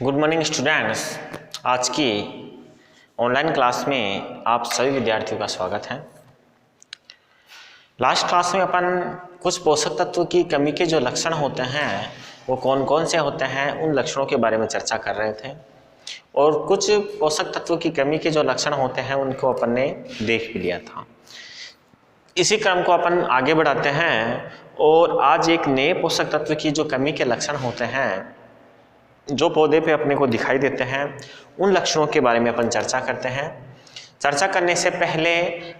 Good morning students. आज की online class में आप सभी विद्यार्थियों का स्वागत है। लास्ट क्लास में अपन कुछ पोषक तत्व की कमी के जो लक्षण होते हैं वो कौन कौन से होते हैं उन लक्षणों के बारे में चर्चा कर रहे थे और कुछ पोषक तत्व की कमी के जो लक्षण होते हैं उनको अपन ने देख भी लिया था। इसी क्रम को अपन आगे बढ़ाते हैं और आज एक नए पोषक तत्व की जो कमी के लक्षण होते हैं जो पौधे पे अपने को दिखाई देते हैं उन लक्षणों के बारे में अपन चर्चा करते हैं। चर्चा करने से पहले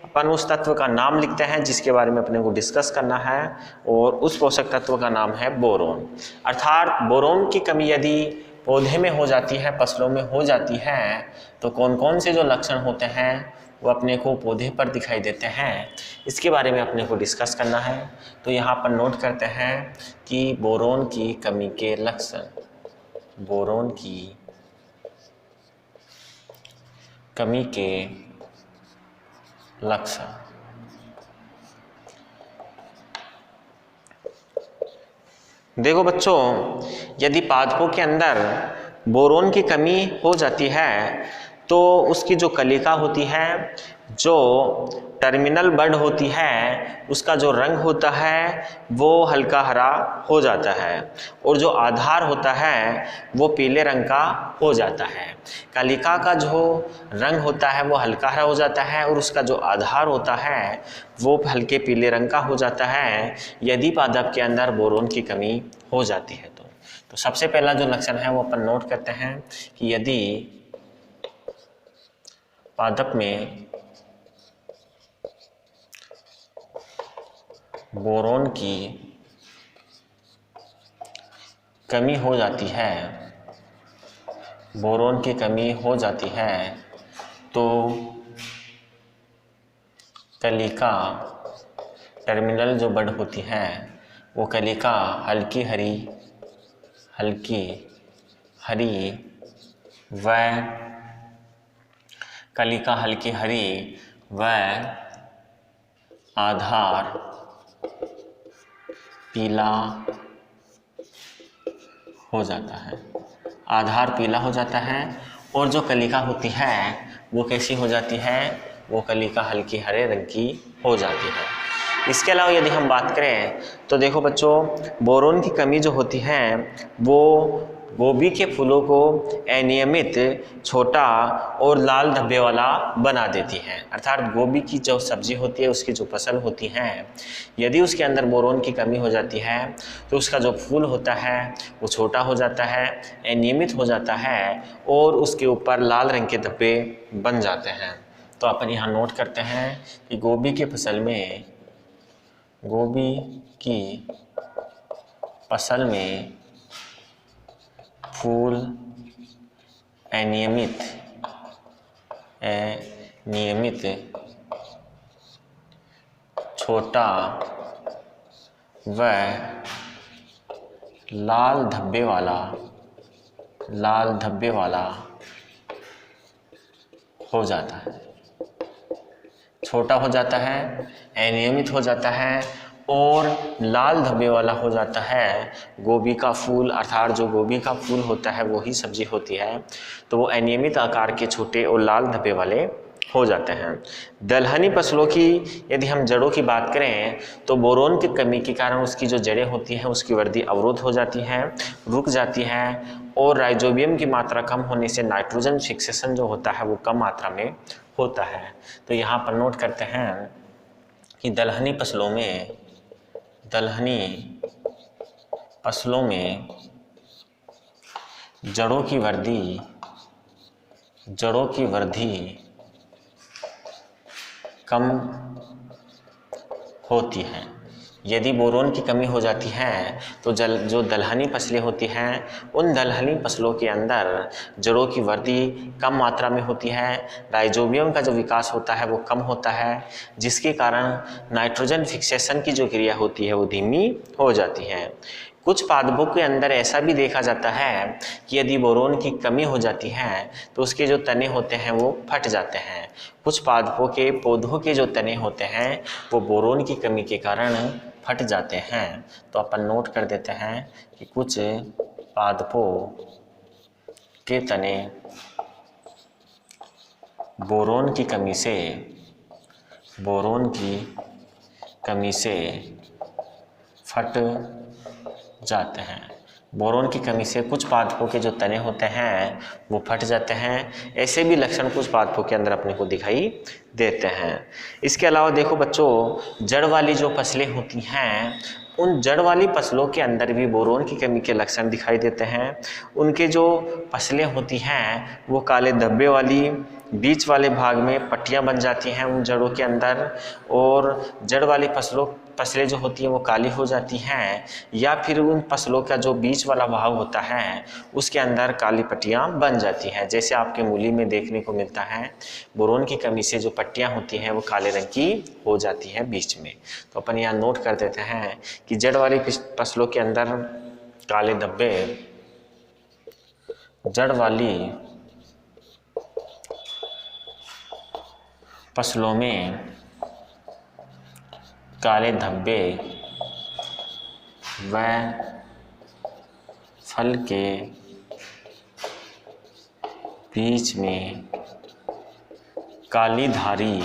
अपन उस तत्व का नाम लिखते हैं जिसके बारे में अपने को डिस्कस करना है और उस पोषक तत्व का नाम है बोरोन। अर्थात बोरोन की कमी यदि पौधे में हो जाती है, फसलों में हो जाती है, तो कौन कौन से जो लक्षण होते हैं वो अपने को पौधे पर दिखाई देते हैं, इसके बारे में अपने को डिस्कस करना है। तो यहाँ पर नोट करते हैं कि बोरोन की कमी के लक्षण, बोरोन की कमी के लक्षण। देखो बच्चों, यदि पादपों के अंदर बोरोन की कमी हो जाती है तो उसकी जो कलिका होती है, जो टर्मिनल बड होती है, उसका जो रंग होता है वो हल्का हरा हो जाता है और जो आधार होता है वो पीले रंग का हो जाता है। कलिका का जो रंग होता है वो हल्का हरा हो जाता है और उसका जो आधार होता है वो हल्के पीले रंग का हो जाता है यदि पादप के अंदर बोरोन की कमी हो जाती है। तो सबसे पहला जो लक्षण है वो अपन नोट करते हैं कि यदि पादप में बोरोन की कमी हो जाती है, बोरोन की कमी हो जाती है तो कलिका टर्मिनल जो बड होती है वो कलिका हल्की हरी व कलिका हल्की हरी व आधार पीला हो जाता है। आधार पीला हो जाता है और जो कलिका होती है वो कैसी हो जाती है, वो कलिका हल्की हरे रंग की हो जाती है। इसके अलावा यदि हम बात करें तो देखो बच्चों, बोरोन की कमी जो होती है वो गोभी के फूलों को अनियमित, छोटा और लाल धब्बे वाला बना देती है। अर्थात गोभी की जो सब्जी होती है, उसकी जो फसल होती है, यदि उसके अंदर बोरोन की कमी हो जाती है तो उसका जो फूल होता है वो छोटा हो जाता है, अनियमित हो जाता है और उसके ऊपर लाल रंग के धब्बे बन जाते हैं। तो अपन यहाँ नोट करते हैं कि गोभी की फसल में फूल अनियमित छोटा व लाल धब्बे वाला हो जाता है। छोटा हो जाता है, अनियमित हो जाता है और लाल धब्बे वाला हो जाता है। गोभी का फूल, अर्थात जो गोभी का फूल होता है वो ही सब्जी होती है, तो वो अनियमित आकार के छोटे और लाल धब्बे वाले हो जाते हैं। दलहनी फसलों की यदि हम जड़ों की बात करें तो बोरोन की कमी के कारण उसकी जो जड़ें होती हैं उसकी वृद्धि अवरुद्ध हो जाती है, रुक जाती है और राइजोबियम की मात्रा कम होने से नाइट्रोजन फिक्सेशन जो होता है वो कम मात्रा में होता है। तो यहाँ पर नोट करते हैं कि दलहनी फसलों में जड़ों की वृद्धि कम होती है। यदि बोरोन की कमी हो जाती है तो जो दलहनी फसलें होती हैं उन दलहनी फसलों के अंदर जड़ों की वृद्धि कम मात्रा में होती है, राइजोबियम का जो विकास होता है वो कम होता है, जिसके कारण नाइट्रोजन फिक्सेशन की जो क्रिया होती है वो धीमी हो जाती है। कुछ पादपों के अंदर ऐसा भी देखा जाता है कि यदि बोरोन की कमी हो जाती है तो उसके जो तने होते हैं वो फट जाते हैं। कुछ पादपों के पौधों के जो तने होते हैं वो बोरोन की कमी के कारण फट जाते हैं। तो अपन नोट कर देते हैं कि कुछ पादपों के तने बोरोन की कमी से फट जाते हैं। बोरोन की कमी से कुछ पादपों के जो तने होते हैं वो फट जाते हैं। ऐसे भी लक्षण कुछ पादपों के अंदर अपने को दिखाई देते हैं। इसके अलावा देखो बच्चों, जड़ वाली जो फसलें होती हैं, उन जड़ वाली फसलों के अंदर भी बोरोन की कमी के लक्षण दिखाई देते हैं। उनके जो फसलें होती हैं वो काले धब्बे वाली, बीच वाले भाग में पट्टियां बन जाती हैं उन जड़ों के अंदर, और जड़ वाली फसलें जो होती हैं वो काली हो जाती हैं, या फिर उन फसलों का जो बीच वाला भाग होता है उसके अंदर काली पट्टियां बन जाती हैं, जैसे आपके मूली में देखने को मिलता है। बोरोन की कमी से जो पट्टियां होती हैं वो काले रंग की हो जाती हैं बीच में। तो अपन यहाँ नोट कर देते हैं कि जड़ वाली फसलों के अंदर काले धब्बे, जड़ वाली फसलों में काले धब्बे व फल के बीच में काली धारी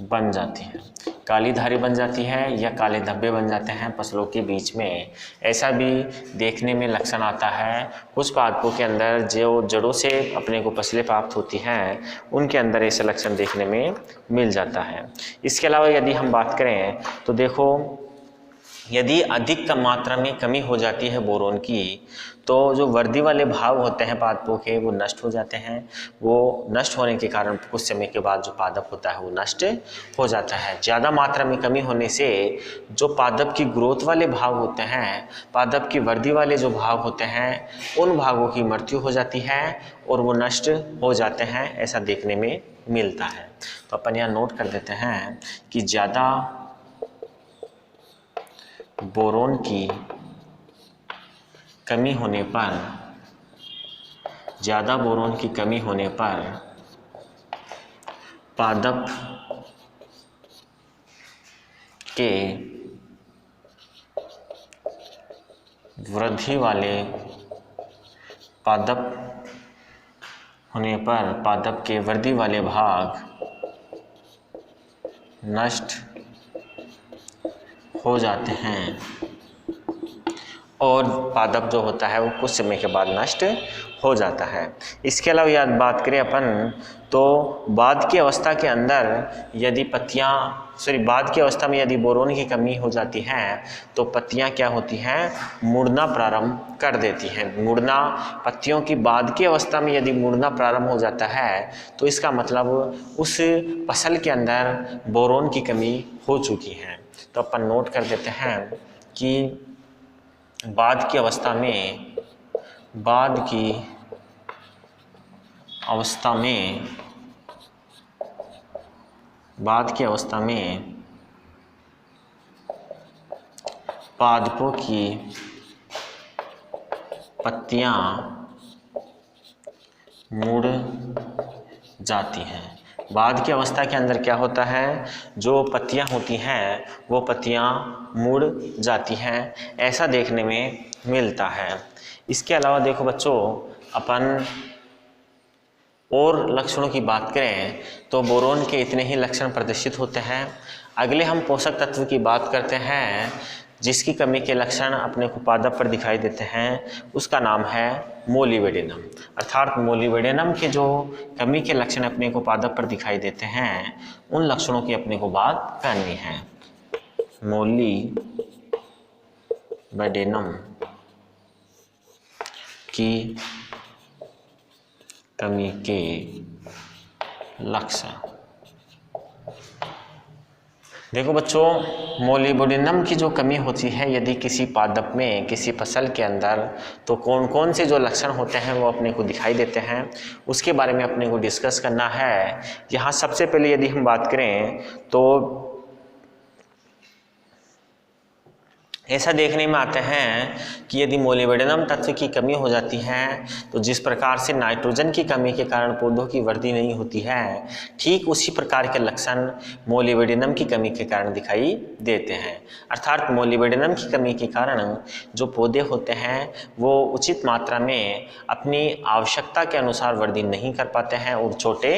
बन जाती है। काली धारी बन जाती है या काले धब्बे बन जाते हैं फसलों के बीच में, ऐसा भी देखने में लक्षण आता है। कुछ पादपों के अंदर जो जड़ों से अपने को फसलें प्राप्त होती हैं उनके अंदर ऐसा लक्षण देखने में मिल जाता है। इसके अलावा यदि हम बात करें तो देखो, यदि अधिक मात्रा में कमी हो जाती है बोरोन की, तो जो वर्दी वाले भाव होते हैं पादपों के वो नष्ट हो जाते हैं। वो नष्ट होने के कारण कुछ समय के बाद जो पादप होता है वो नष्ट हो जाता है। ज़्यादा मात्रा में कमी होने से जो पादप की ग्रोथ वाले भाव होते हैं, पादप की वर्दी वाले जो भाग होते हैं, उन भागों की मृत्यु हो जाती है और वो नष्ट हो जाते हैं, ऐसा देखने में मिलता है। तो अपन यहाँ नोट कर देते हैं कि ज़्यादा बोरोन की कमी होने पर, ज़्यादा बोरोन की कमी होने पर पादप के वृद्धि वाले, पादप होने पर पादप के वृद्धि वाले भाग नष्ट हो जाते हैं और पादप जो होता है वो कुछ समय के बाद नष्ट हो जाता है। इसके अलावा याद बात करें अपन तो बाद की अवस्था के अंदर यदि बाद की अवस्था में यदि बोरोन की कमी हो जाती है तो पत्तियां क्या होती हैं, मुड़ना प्रारंभ कर देती हैं। मुड़ना, पत्तियों की बाद की अवस्था में यदि मुड़ना प्रारंभ हो जाता है तो इसका मतलब उस फसल के अंदर बोरोन की कमी हो चुकी है। तो अपन नोट कर देते हैं कि बाद की अवस्था में पादपों की पत्तियां मुड़ जाती हैं। बाद की अवस्था के अंदर क्या होता है, जो पत्तियां होती हैं वो पत्तियां मुड़ जाती हैं, ऐसा देखने में मिलता है। इसके अलावा देखो बच्चों, अपन और लक्षणों की बात करें तो बोरोन के इतने ही लक्षण प्रदर्शित होते हैं। अगले हम पोषक तत्व की बात करते हैं जिसकी कमी के लक्षण अपने को पादप पर दिखाई देते हैं, उसका नाम है मोलिबेडेनम। अर्थात मोलिबेडेनम के जो कमी के लक्षण अपने को पादप पर दिखाई देते हैं उन लक्षणों की अपने को बात करनी है। मोलिबेडेनम की कमी के लक्षण। देखो बच्चों, मोलिबेडेनम की जो कमी होती है यदि किसी पादप में, किसी फसल के अंदर, तो कौन कौन से जो लक्षण होते हैं वो अपने को दिखाई देते हैं, उसके बारे में अपने को डिस्कस करना है। यहाँ सबसे पहले यदि हम बात करें तो ऐसा देखने में आते हैं कि यदि मोलिब्डेनम तत्व की कमी हो जाती है तो जिस प्रकार से नाइट्रोजन की कमी के कारण पौधों की वृद्धि नहीं होती है, ठीक उसी प्रकार के लक्षण मोलिब्डेनम की कमी के कारण दिखाई देते हैं। अर्थात मोलिब्डेनम की कमी के कारण जो पौधे होते हैं वो उचित मात्रा में अपनी आवश्यकता के अनुसार वृद्धि नहीं कर पाते हैं और छोटे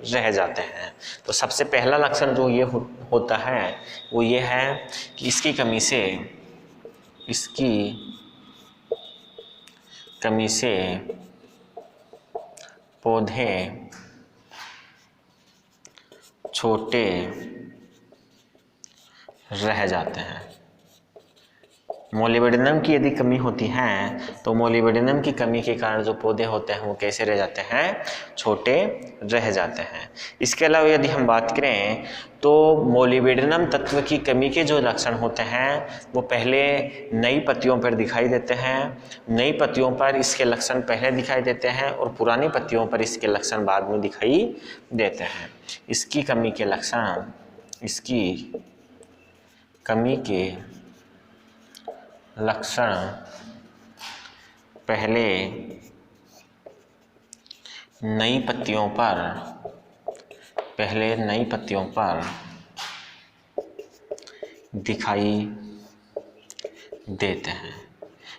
रह जाते हैं। तो सबसे पहला लक्षण जो ये होता है वो ये है कि इसकी कमी से पौधे छोटे रह जाते हैं। मोलिब्डेनम की यदि कमी होती है तो मोलिब्डेनम की कमी के कारण जो पौधे होते हैं वो कैसे रह जाते हैं, छोटे रह जाते हैं। इसके अलावा यदि हम बात करें तो मोलिब्डेनम तत्व की कमी के जो लक्षण होते हैं वो पहले नई पत्तियों पर दिखाई देते हैं। नई पत्तियों पर इसके लक्षण पहले दिखाई देते हैं और पुरानी पत्तियों पर इसके लक्षण बाद में दिखाई देते हैं। इसकी कमी के लक्षण पहले नई पत्तियों पर दिखाई देते हैं।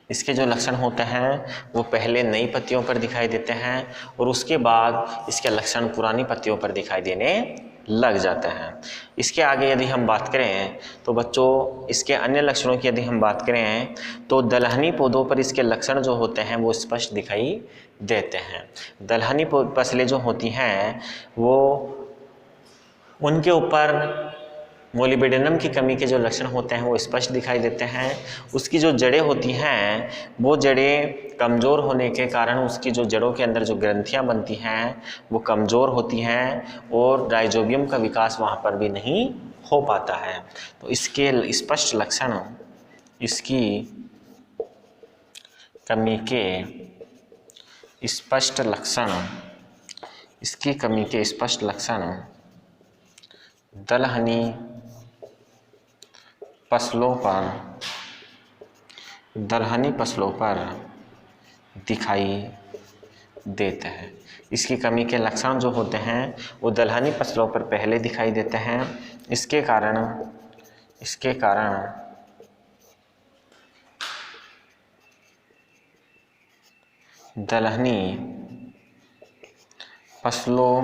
इसके जो लक्षण होते हैं वो पहले नई पत्तियों पर दिखाई देते हैं और उसके बाद इसके लक्षण पुरानी पत्तियों पर दिखाई देने लग जाते हैं। इसके आगे यदि हम बात करें तो बच्चों इसके अन्य लक्षणों की यदि हम बात करें तो दलहनी पौधों पर इसके लक्षण जो होते हैं वो स्पष्ट दिखाई देते हैं। दलहनी फसलें जो होती हैं वो उनके ऊपर मोलिब्डेनम की कमी के जो लक्षण होते हैं वो स्पष्ट दिखाई देते हैं। उसकी जो जड़ें होती हैं वो जड़ें कमज़ोर होने के कारण उसकी जो जड़ों के अंदर जो ग्रंथियां बनती हैं वो कमज़ोर होती हैं और राइजोबियम का विकास वहाँ पर भी नहीं हो पाता है। तो इसके स्पष्ट लक्षण इसकी कमी के स्पष्ट लक्षण दलहनी फसलों पर दिखाई देते हैं। इसकी कमी के लक्षण जो होते हैं वो दलहनी फसलों पर पहले दिखाई देते हैं। इसके कारण दलहनी फसलों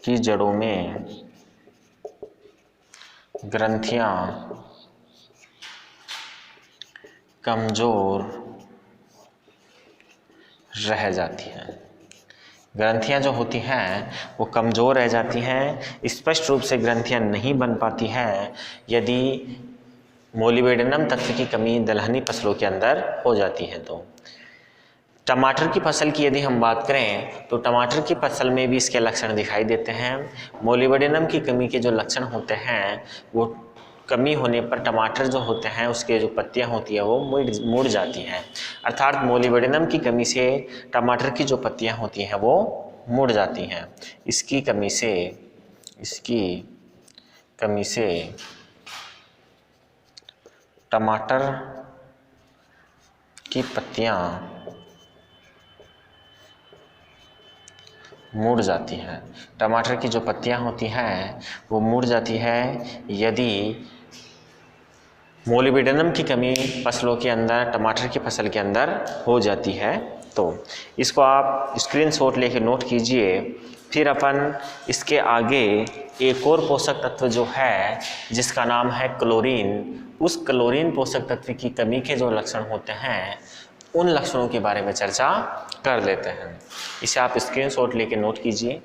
की जड़ों में ग्रंथियां कमज़ोर रह जाती हैं। ग्रंथियां जो होती हैं वो कमज़ोर रह जाती हैं, स्पष्ट रूप से ग्रंथियां नहीं बन पाती हैं यदि मोलिब्डेनम तत्व की कमी दलहनी फसलों के अंदर हो जाती है। तो टमाटर की फसल की यदि हम बात करें तो टमाटर की फसल में भी इसके लक्षण दिखाई देते हैं। मोलिब्डेनम की कमी के जो लक्षण होते हैं वो कमी होने पर टमाटर जो होते हैं उसके जो पत्तियां होती है वो मुड़ जाती हैं। अर्थात मोलिब्डेनम की कमी से टमाटर की जो पत्तियां होती हैं वो मुड़ जाती हैं। इसकी कमी से टमाटर की पत्तियां मुड़ जाती हैं। टमाटर की जो पत्तियां होती हैं वो मुड़ जाती है यदि मोलिब्डेनम की कमी फसलों के अंदर टमाटर की फसल के अंदर हो जाती है। तो इसको आप स्क्रीनशॉट लेके नोट कीजिए। फिर अपन इसके आगे एक और पोषक तत्व जो है जिसका नाम है क्लोरीन, उस क्लोरीन पोषक तत्व की कमी के जो लक्षण होते हैं उन लक्षणों के बारे में चर्चा कर लेते हैं। इसे आप स्क्रीनशॉट लेके नोट कीजिए।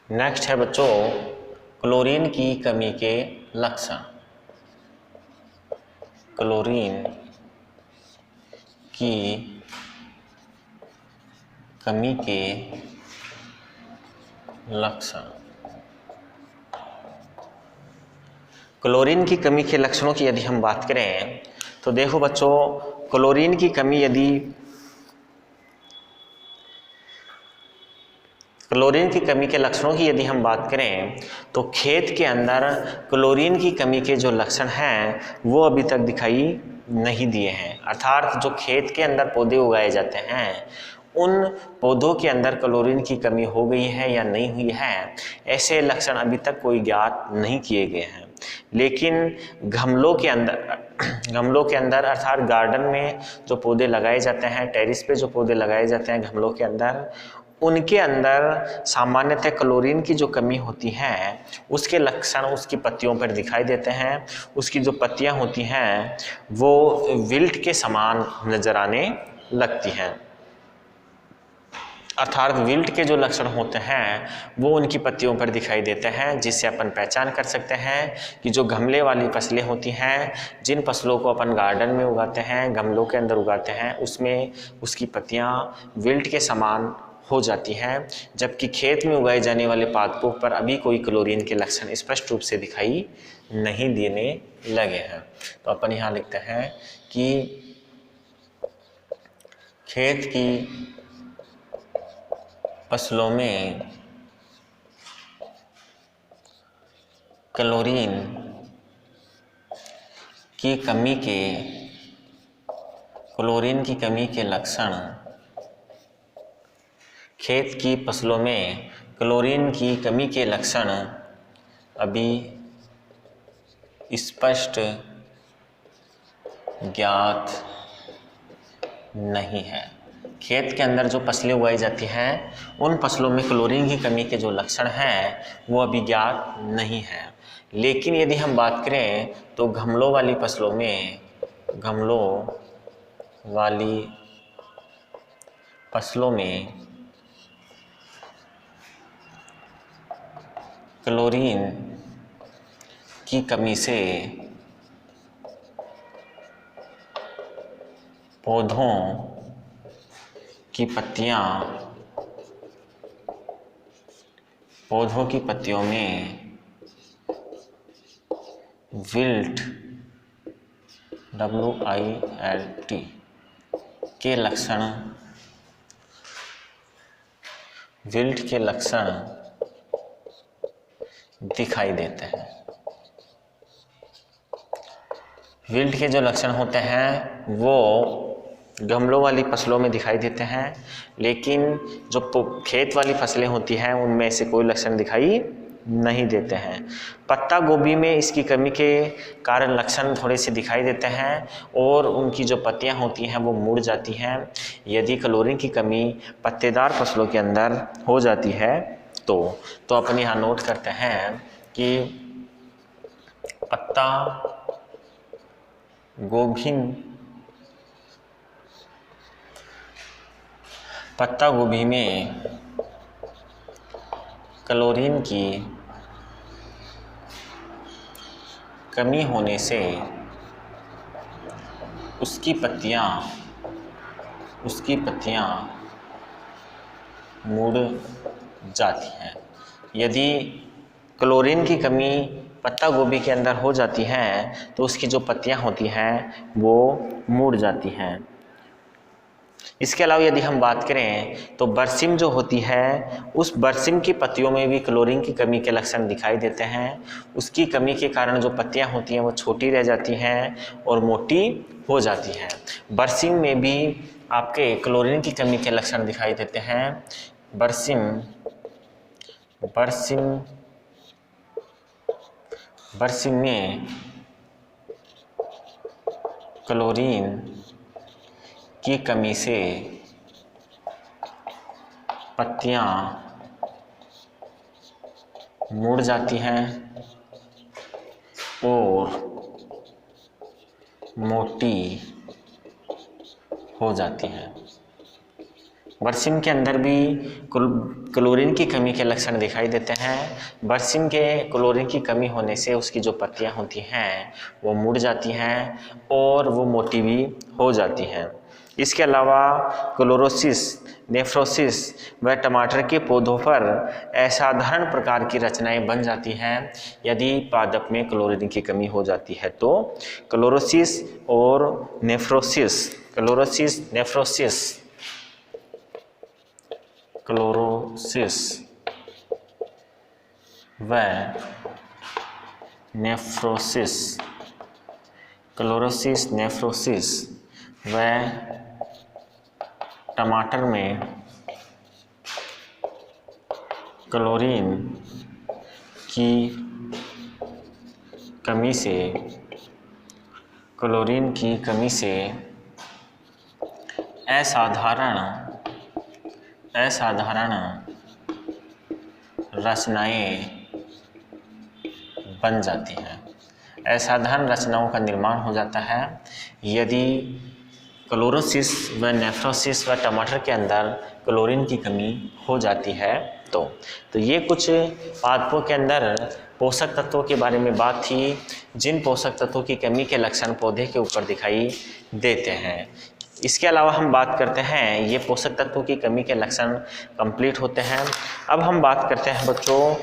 नेक्स्ट है बच्चों क्लोरीन की कमी के लक्षण। क्लोरीन की कमी के लक्षण। क्लोरीन की कमी के लक्षणों की यदि हम बात करें तो देखो बच्चों, क्लोरीन की कमी के लक्षणों की यदि हम बात करें तो खेत के अंदर क्लोरीन की कमी के जो लक्षण हैं वो अभी तक दिखाई नहीं दिए हैं। अर्थात जो खेत के अंदर पौधे उगाए जाते हैं उन पौधों के अंदर क्लोरीन की कमी हो गई है या नहीं हुई है, ऐसे लक्षण अभी तक कोई ज्ञात नहीं किए गए हैं। लेकिन गमलों के अंदर अर्थात गार्डन में जो पौधे लगाए जाते हैं, टेरिस पे जो पौधे लगाए जाते हैं गमलों के अंदर, उनके अंदर सामान्यतः क्लोरीन की जो कमी होती है उसके लक्षण उसकी पत्तियों पर दिखाई देते हैं। उसकी जो पत्तियां होती हैं वो विल्ट के समान नजर आने लगती हैं। अर्थात विल्ट के जो लक्षण होते हैं वो उनकी पत्तियों पर दिखाई देते हैं, जिससे अपन पहचान कर सकते हैं कि जो गमले वाली फसलें होती हैं, जिन फसलों को अपन गार्डन में उगाते हैं, गमलों के अंदर उगाते हैं, उसमें उसकी पत्तियां विल्ट के समान हो जाती हैं, जबकि खेत में उगाए जाने वाले पादपों पर अभी कोई क्लोरीन के लक्षण स्पष्ट रूप से दिखाई नहीं देने लगे हैं। तो अपन यहाँ लिखते हैं कि खेत की फसलों में क्लोरीन की कमी के लक्षण, खेत की फसलों में क्लोरीन की कमी के लक्षण अभी स्पष्ट ज्ञात नहीं है। खेत के अंदर जो फसलें उगाई जाती हैं उन फसलों में क्लोरीन की कमी के जो लक्षण हैं वो अभी ज्ञात नहीं है। लेकिन यदि हम बात करें तो गमलों वाली फसलों में क्लोरीन की कमी से पौधों की पत्तियों में विल्ट WILT के लक्षण दिखाई देते हैं। विल्ट के जो लक्षण होते हैं वो गमलों वाली फसलों में दिखाई देते हैं, लेकिन जो खेत वाली फसलें होती हैं उनमें से कोई लक्षण दिखाई नहीं देते हैं। पत्ता गोभी में इसकी कमी के कारण लक्षण थोड़े से दिखाई देते हैं और उनकी जो पत्तियां होती हैं वो मुड़ जाती हैं। यदि क्लोरीन की कमी पत्तेदार फसलों के अंदर हो जाती है तो अपन यहाँ नोट करते हैं कि पत्ता गोभी में क्लोरीन की कमी होने से उसकी पत्तियां मुड़ जाती हैं। यदि क्लोरीन की कमी पत्ता गोभी के अंदर हो जाती है तो उसकी जो पत्तियां होती हैं वो मुड़ जाती हैं। इसके अलावा यदि हम बात करें तो बरसिम जो होती है उस बरसिम की पत्तियों में भी क्लोरीन की कमी के लक्षण दिखाई देते हैं। उसकी कमी के कारण जो पत्तियां होती हैं वो छोटी रह जाती हैं और मोटी हो जाती हैं। बरसिम में भी आपके क्लोरीन की कमी के लक्षण दिखाई देते हैं। बरसिम में क्लोरीन की कमी से पत्तियां मुड़ जाती हैं और मोटी हो जाती हैं। बरसिम के अंदर भी क्लोरीन की कमी के लक्षण दिखाई देते हैं। बरसिम के क्लोरीन की कमी होने से उसकी जो पत्तियां होती हैं वो मुड़ जाती हैं और वो मोटी भी हो जाती हैं। इसके अलावा क्लोरोसिस, नेफ्रोसिस व टमाटर के पौधों पर असाधारण प्रकार की रचनाएं बन जाती हैं यदि पादप में क्लोरीन की कमी हो जाती है। तो क्लोरोसिस और नेफ्रोसिस, क्लोरोसिस नेफ्रोसिस, क्लोरोसिस व नेफ्रोसिस, क्लोरोसिस नेफ्रोसिस व टमाटर में क्लोरीन की कमी से, क्लोरीन की कमी से असाधारण रचनाएं बन जाती हैं। असाधारण रचनाओं का निर्माण हो जाता है यदि क्लोरोसिस व नेफ्रोसिस व टमाटर के अंदर क्लोरीन की कमी हो जाती है। तो ये कुछ पादपों के अंदर पोषक तत्वों के बारे में बात थी, जिन पोषक तत्वों की कमी के लक्षण पौधे के ऊपर दिखाई देते हैं। इसके अलावा हम बात करते हैं, ये पोषक तत्वों की कमी के लक्षण कंप्लीट होते हैं। अब हम बात करते हैं बच्चों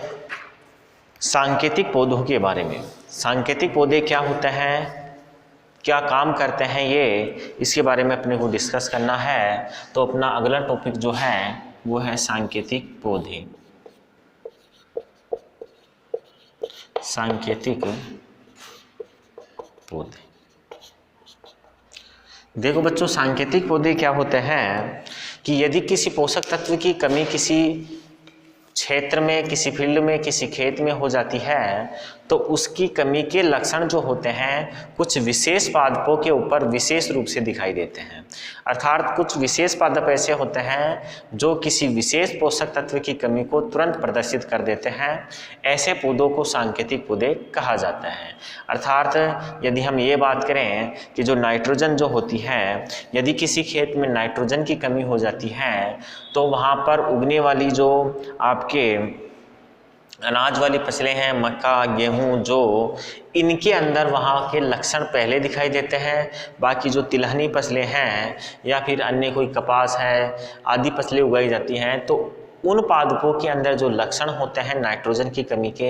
सांकेतिक पौधों के बारे में। सांकेतिक पौधे क्या होते हैं, क्या काम करते हैं, ये इसके बारे में अपने को डिस्कस करना है। तो अपना अगला टॉपिक जो है वो है सांकेतिक पौधे। सांकेतिक पौधे, देखो बच्चों सांकेतिक पौधे क्या होते हैं कि यदि किसी पोषक तत्व की कमी किसी क्षेत्र में, किसी फील्ड में, किसी खेत में हो जाती है तो उसकी कमी के लक्षण जो होते हैं कुछ विशेष पादपों के ऊपर विशेष रूप से दिखाई देते हैं। अर्थात कुछ विशेष पादप ऐसे होते हैं जो किसी विशेष पोषक तत्व की कमी को तुरंत प्रदर्शित कर देते हैं। ऐसे पौधों को सांकेतिक पौधे कहा जाता है। अर्थात यदि हम ये बात करें कि जो नाइट्रोजन जो होती है, यदि किसी खेत में नाइट्रोजन की कमी हो जाती है तो वहाँ पर उगने वाली जो आपके अनाज वाली फसलें हैं, मक्का, गेहूं, जो इनके अंदर वहाँ के लक्षण पहले दिखाई देते हैं। बाकी जो तिलहनी फसलें हैं या फिर अन्य कोई कपास है आदि फसलें उगाई जाती हैं तो उन पादपों के अंदर जो लक्षण होते हैं नाइट्रोजन की कमी के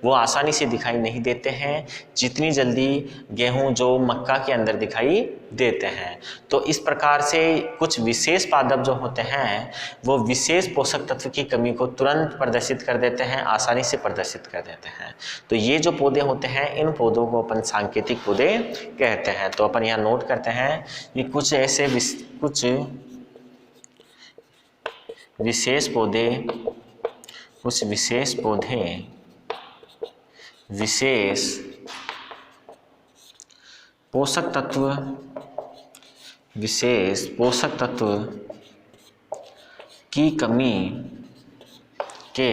वो आसानी से दिखाई नहीं देते हैं जितनी जल्दी गेहूं, जो मक्का के अंदर दिखाई देते हैं। तो इस प्रकार से कुछ विशेष पादप जो होते हैं वो विशेष पोषक तत्व की कमी को तुरंत प्रदर्शित कर देते हैं, आसानी से प्रदर्शित कर देते हैं। तो ये जो पौधे होते हैं इन पौधों को अपन सांकेतिक पौधे कहते हैं। तो अपन यहाँ नोट करते हैं कि कुछ ऐसे विशेष पौधे विशेष पोषक तत्व की कमी के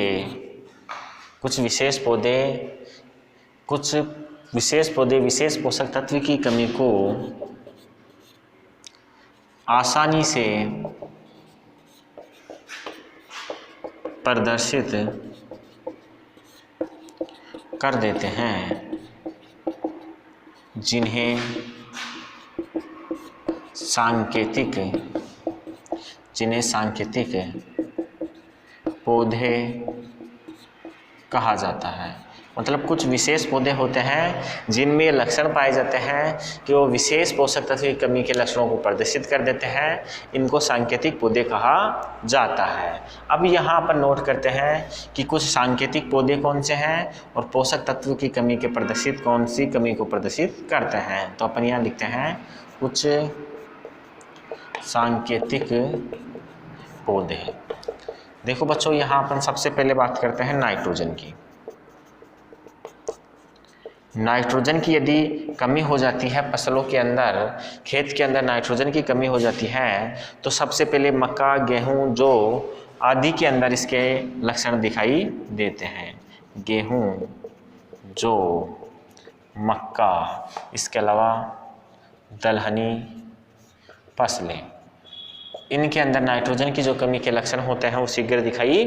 विशेष पोषक तत्व की कमी को आसानी से प्रदर्शित कर देते हैं, जिन्हें सांकेतिक पौधे कहा जाता है। मतलब कुछ विशेष पौधे होते हैं जिनमें लक्षण पाए जाते हैं कि वो विशेष पोषक तत्व की कमी के लक्षणों को प्रदर्शित कर देते हैं। इनको सांकेतिक पौधे कहा जाता है। अब यहाँ पर नोट करते हैं कि कुछ सांकेतिक पौधे कौन से हैं और पोषक तत्व की कमी के प्रदर्शित कौन सी कमी को प्रदर्शित करते हैं। तो अपन यहाँ लिखते हैं कुछ सांकेतिक पौधे। देखो बच्चों यहाँ अपन सबसे पहले बात करते हैं नाइट्रोजन की। नाइट्रोजन की यदि कमी हो जाती है फसलों के अंदर, खेत के अंदर नाइट्रोजन की कमी हो जाती है तो सबसे पहले मक्का, गेहूं, जो आदि के अंदर इसके लक्षण दिखाई देते हैं। गेहूं, जो, मक्का, इसके अलावा दलहनी फसलें, इनके अंदर नाइट्रोजन की जो कमी के लक्षण होते हैं वो शीघ्र दिखाई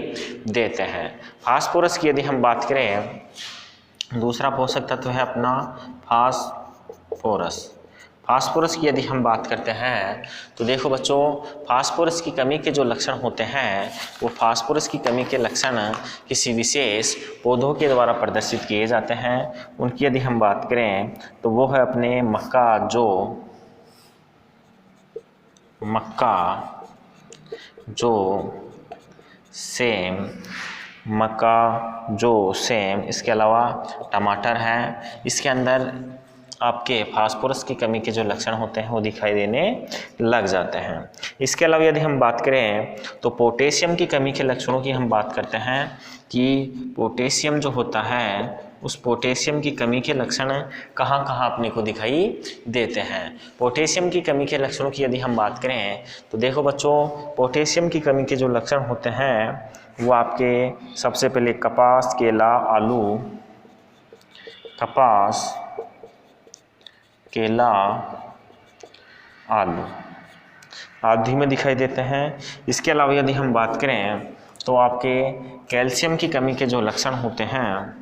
देते हैं। फास्फोरस की यदि हम बात करें, दूसरा पोषक तत्व है अपना फास्फोरस। फास्फोरस की यदि हम बात करते हैं तो देखो बच्चों, फास्फोरस की कमी के जो लक्षण होते हैं वो फास्फोरस की कमी के लक्षण किसी विशेष पौधों के द्वारा प्रदर्शित किए जाते हैं। उनकी यदि हम बात करें तो वो है अपने मक्का, जो सेम, इसके अलावा टमाटर है। इसके अंदर आपके फास्फोरस की कमी के जो लक्षण होते हैं वो दिखाई देने लग जाते हैं। इसके अलावा यदि हम बात करें तो पोटेशियम की कमी के लक्षणों की हम बात करते हैं कि पोटेशियम जो होता है उस पोटेशियम की कमी के लक्षण कहाँ कहाँ अपने को दिखाई देते हैं। पोटेशियम की कमी के लक्षणों की यदि हम बात करें तो देखो बच्चों, पोटेशियम की कमी के जो लक्षण होते हैं वो आपके सबसे पहले कपास, केला, आलू, कपास, केला, आलू आदि में दिखाई देते हैं। इसके अलावा यदि हम बात करें तो आपके कैल्शियम की कमी के जो लक्षण होते हैं,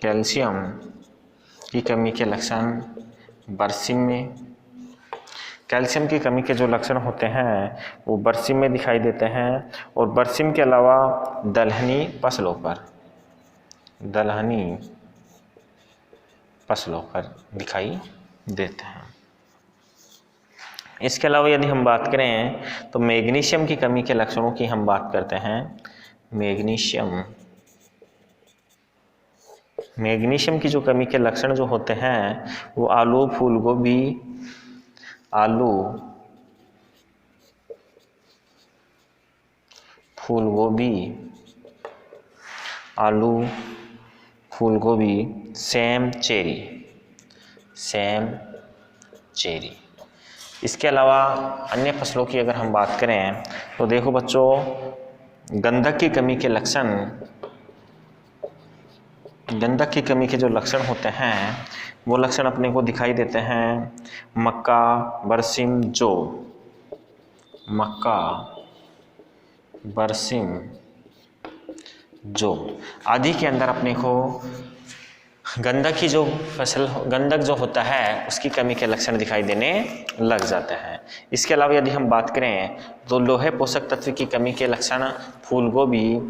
कैल्शियम की कमी के लक्षण बरसिम में, कैल्शियम की कमी के जो लक्षण होते हैं वो बरसिम में दिखाई देते हैं। और बरसिम के अलावा दलहनी फसलों पर दिखाई देते हैं। इसके अलावा यदि हम बात करें तो मैग्नीशियम की कमी के लक्षणों की हम बात करते हैं। मैग्नीशियम की जो कमी के लक्षण जो होते हैं वो आलू, फूल गोभी, सेम, चेरी। इसके अलावा अन्य फसलों की अगर हम बात करें तो देखो बच्चों, गंधक की कमी के जो लक्षण होते हैं वो लक्षण अपने को दिखाई देते हैं मक्का, बरसिम, जौ आदि के अंदर अपने को गंधक जो होता है उसकी कमी के लक्षण दिखाई देने लग जाते हैं। इसके अलावा यदि हम बात करें तो लोहे पोषक तत्व की कमी के लक्षण फूलगोभी,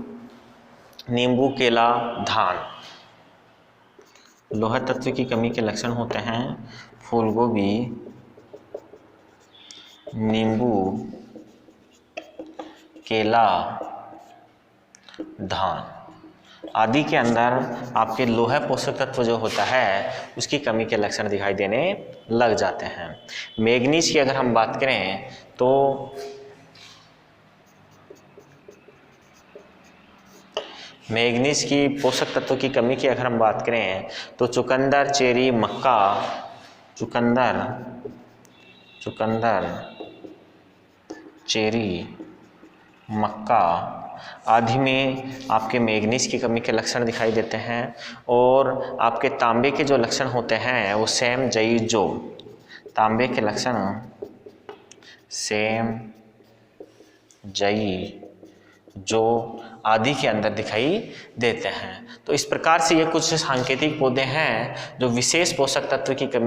नींबू, केला, धान। लोहा तत्व की कमी के लक्षण होते हैं फूलगोभी, नींबू, केला, धान आदि के अंदर आपके लोहा पोषक तत्व जो होता है उसकी कमी के लक्षण दिखाई देने लग जाते हैं। मैग्नीज की अगर हम बात करें तो मैग्नीज की पोषक तत्व की कमी की अगर हम बात करें तो चुकंदर, चेरी, मक्का, चेरी, मक्का आदि में आपके मैग्नीज की कमी के लक्षण दिखाई देते हैं। और आपके तांबे के जो लक्षण होते हैं वो सेम, जई, जो। तांबे के लक्षण सेम, जई, जो आदि के अंदर दिखाई देते हैं। तो इस प्रकार से ये कुछ सांकेतिक पौधे हैं जो विशेष पोषक तत्व की कमी